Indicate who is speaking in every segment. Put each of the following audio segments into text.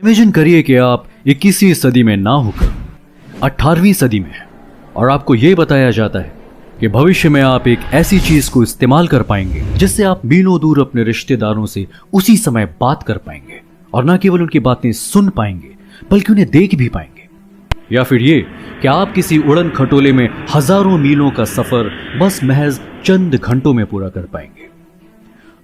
Speaker 1: Imagine करिए कि आप 21वीं सदी में ना होकर 18वीं सदी में हैं और आपको यह बताया जाता है कि भविष्य में आप एक ऐसी चीज को इस्तेमाल कर पाएंगे जिससे आप मीलों दूर अपने रिश्तेदारों से उसी समय बात कर पाएंगे और न केवल उनकी बातें सुन पाएंगे बल्कि उन्हें देख भी पाएंगे। या फिर ये कि आप किसी उड़न खटोले में हजारों मीलों का सफर बस महज चंद घंटों में पूरा कर पाएंगे।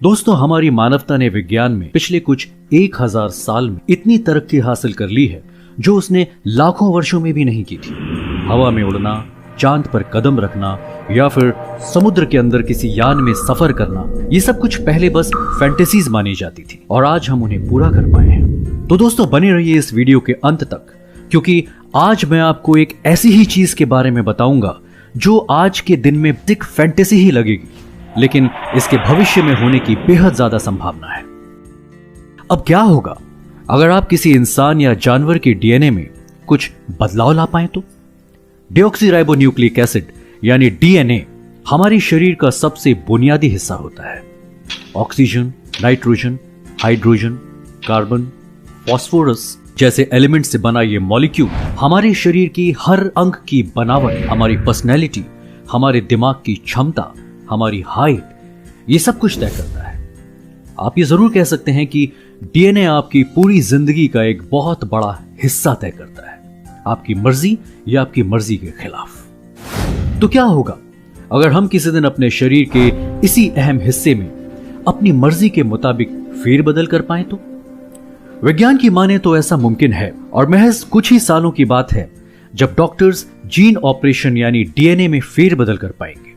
Speaker 1: दोस्तों, हमारी मानवता ने विज्ञान में पिछले कुछ 1000 साल में इतनी तरक्की हासिल कर ली है जो उसने लाखों वर्षों में भी नहीं की थी। हवा में उड़ना, चांद पर कदम रखना या फिर समुद्र के अंदर किसी यान में सफर करना, ये सब कुछ पहले बस फैंटेसीज मानी जाती थी और आज हम उन्हें पूरा कर पाए हैं। तो दोस्तों, बने रहिए इस वीडियो के अंत तक, क्योंकि आज मैं आपको एक ऐसी ही चीज के बारे में बताऊंगा जो आज के दिन में एक फैंटेसी ही लगेगी, लेकिन इसके भविष्य में होने की बेहद ज्यादा संभावना है। अब क्या होगा अगर आप किसी इंसान या जानवर के डीएनए में कुछ बदलाव ला पाए तो? डिऑक्सीराइबोन्यूक्लिक एसिड यानी डीएनए हमारे शरीर का सबसे बुनियादी हिस्सा होता है। Oxygen, nitrogen, hydrogen, carbon, phosphorus जैसे एलिमेंट से बना ये मॉलिक्यूल हमारे शरीर की हर अंग की बनावट, हमारी पर्सनैलिटी, हमारे दिमाग की क्षमता, हमारी हाइट, ये सब कुछ तय करता है। आप ये जरूर कह सकते हैं कि डीएनए आपकी पूरी जिंदगी का एक बहुत बड़ा हिस्सा तय करता है, आपकी मर्जी या आपकी मर्जी के खिलाफ। तो क्या होगा अगर हम किसी दिन अपने शरीर के इसी अहम हिस्से में अपनी मर्जी के मुताबिक फेरबदल कर पाए तो? विज्ञान की माने तो ऐसा मुमकिन है और महज कुछ ही सालों की बात है जब डॉक्टर्स जीन ऑपरेशन यानी डीएनए में फेरबदल कर पाएंगे।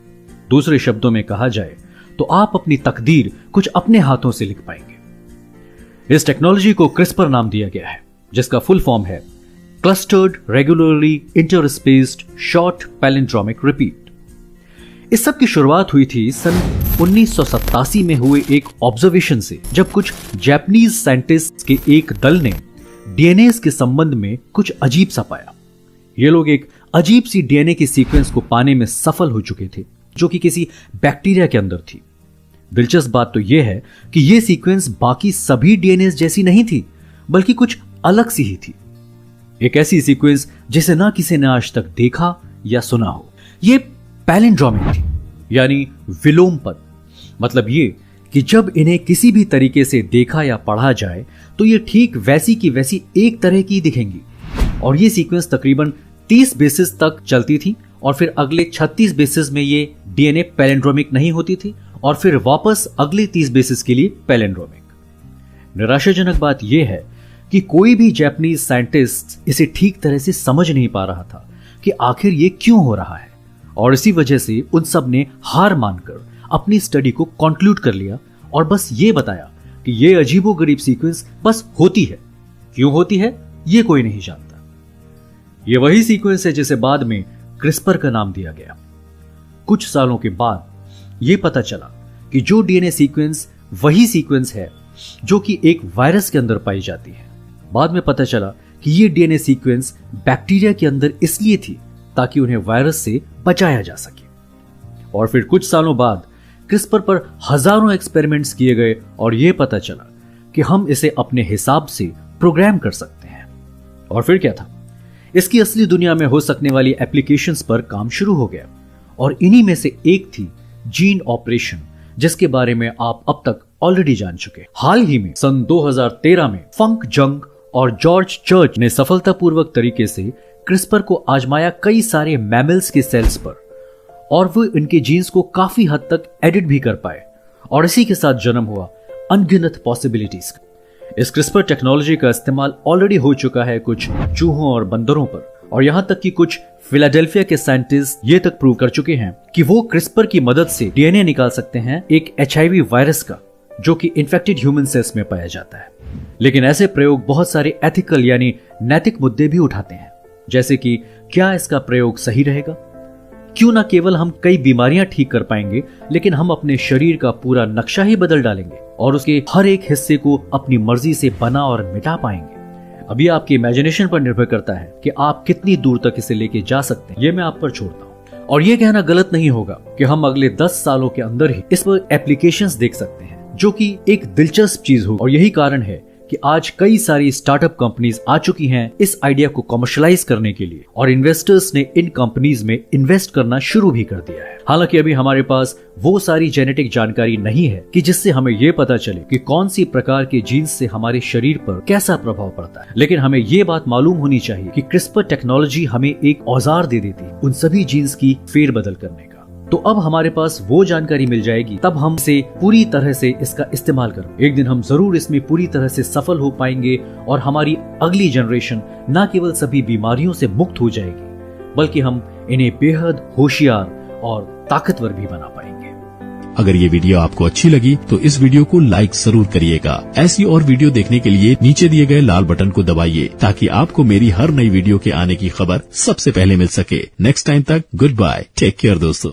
Speaker 1: दूसरे शब्दों में कहा जाए तो आप अपनी तकदीर कुछ अपने हाथों से लिख पाएंगे। इस टेक्नोलॉजी को क्रिस्पर नाम दिया गया है, जिसका फुल फॉर्म है clustered regularly interspaced short palindromic repeat. इस सब की शुरुआत हुई थी सन 1987 में हुए एक ऑब्जर्वेशन से, जब कुछ जापानीज साइंटिस्ट के एक दल ने डीएनए के संबंध में कुछ अजीब सा पाया। ये लोग एक अजीब सी डीएनए की सीक्वेंस को पाने में सफल हो चुके थे जो कि किसी बैक्टीरिया के अंदर थी। दिलचस्प बात तो यह है कि यह सीक्वेंस बाकी सभी डीएनए जैसी नहीं थी, बल्कि कुछ अलग सी ही थी। एक ऐसी सीक्वेंस जिसे ना किसी ने आज तक देखा या सुना हो। यह पैलिंड्रोमिक थी, यानी विलोम पद। मतलब ये कि जब इन्हें किसी भी तरीके से देखा या पढ़ा जाए तो ये ठीक वैसी की वैसी एक तरह की दिखेंगी। और ये सीक्वेंस तकरीबन 30 बेसिस तक चलती थी और फिर अगले 36 बेसिस में ये डीएनए पैलिंड्रोमिक नहीं होती थी और फिर वापस अगले 30 बेसिस के लिए पैलिंड्रोमिक। निराशाजनक बात यह है कि कोई भी जापानीज साइंटिस्ट इसे ठीक तरह से समझ नहीं पा रहा था कि आखिर ये क्यों हो रहा है, और इसी वजह से उन सब ने हार मानकर अपनी स्टडी को कंक्लूड कर लिया और बस ये बताया कि ये अजीबोगरीब सीक्वेंस बस होती है। क्यों होती है ये कोई नहीं जानता। ये वही सीक्वेंस है जिसे बाद में क्रिस्पर का नाम दिया गया। कुछ सालों के बाद यह पता चला कि जो डीएनए सीक्वेंस वही सीक्वेंस है जो कि एक वायरस के अंदर पाई जाती है। बाद में पता चला कि यह डीएनए सीक्वेंस बैक्टीरिया के अंदर इसलिए थी ताकि उन्हें वायरस से बचाया जा सके। और फिर कुछ सालों बाद क्रिस्पर पर हजारों एक्सपेरिमेंट्स किए गए और यह पता चला कि हम इसे अपने हिसाब से प्रोग्राम कर सकते हैं। और फिर क्या था, इसकी असली दुनिया में हो सकने वाली एप्लीकेशंस पर काम शुरू हो गया और इन्हीं में से एक थी जीन ऑपरेशन, जिसके बारे में आप अब तक ऑलरेडी जान चुके। हाल ही में सन 2013 में फंक जंग और जॉर्ज चर्च ने सफलतापूर्वक तरीके से क्रिस्पर को आजमाया कई सारे मैमल्स के सेल्स पर, और वो इनके जीन्स को काफी हद तक एडिट भी कर पाए और इसी के साथ जन्म हुआ अनगिनत पॉसिबिलिटीज का। इस क्रिस्पर टेक्नोलॉजी का इस्तेमाल ऑलरेडी हो चुका है कुछ चूहों और बंदरों पर, और यहां तक कि कुछ फिलाडेल्फिया के साइंटिस्ट ये तक प्रूव कर चुके हैं कि वो क्रिस्पर की मदद से डीएनए निकाल सकते हैं एक एचआईवी वायरस का, जो कि इन्फेक्टेड ह्यूमन सेल्स में पाया जाता है। लेकिन ऐसे प्रयोग बहुत सारे एथिकल यानी नैतिक मुद्दे भी उठाते हैं, जैसे कि क्या इसका प्रयोग सही रहेगा? क्यों ना केवल हम कई बीमारियां ठीक कर पाएंगे, लेकिन हम अपने शरीर का पूरा नक्शा ही बदल डालेंगे और उसके हर एक हिस्से को अपनी मर्जी से बना और मिटा पाएंगे। अभी आपकी इमेजिनेशन पर निर्भर करता है कि आप कितनी दूर तक इसे लेके जा सकते हैं, ये मैं आप पर छोड़ता हूं। और ये कहना गलत नहीं होगा कि हम अगले 10 सालों के अंदर ही इस पर एप्लीकेशंस देख सकते हैं, जो कि एक दिलचस्प चीज हो। और यही कारण है कि आज कई सारी स्टार्टअप कंपनीज आ चुकी हैं इस आइडिया को कमर्शलाइज करने के लिए, और इन्वेस्टर्स ने इन कंपनीज में इन्वेस्ट करना शुरू भी कर दिया है। हालांकि अभी हमारे पास वो सारी जेनेटिक जानकारी नहीं है कि जिससे हमें ये पता चले कि कौन सी प्रकार के जीन्स से हमारे शरीर पर कैसा प्रभाव पड़ता है, लेकिन हमें ये बात मालूम होनी चाहिए कि क्रिस्पर टेक्नोलॉजी हमें एक औजार दे देती है उन सभी जीन्स की फेरबदल करने का। तो अब हमारे पास वो जानकारी मिल जाएगी, तब हम इसे पूरी तरह से इसका इस्तेमाल करें। एक दिन हम जरूर इसमें पूरी तरह से सफल हो पाएंगे और हमारी अगली जनरेशन न केवल सभी बीमारियों से मुक्त हो जाएगी, बल्कि हम इन्हें बेहद होशियार और ताकतवर भी बना पाएंगे।
Speaker 2: अगर ये वीडियो आपको अच्छी लगी तो इस वीडियो को लाइक जरूर करिएगा। ऐसी और वीडियो देखने के लिए नीचे दिए गए लाल बटन को दबाइए ताकि आपको मेरी हर नई वीडियो के आने की खबर सबसे पहले मिल सके। नेक्स्ट टाइम तक गुड बाय, टेक केयर दोस्तों।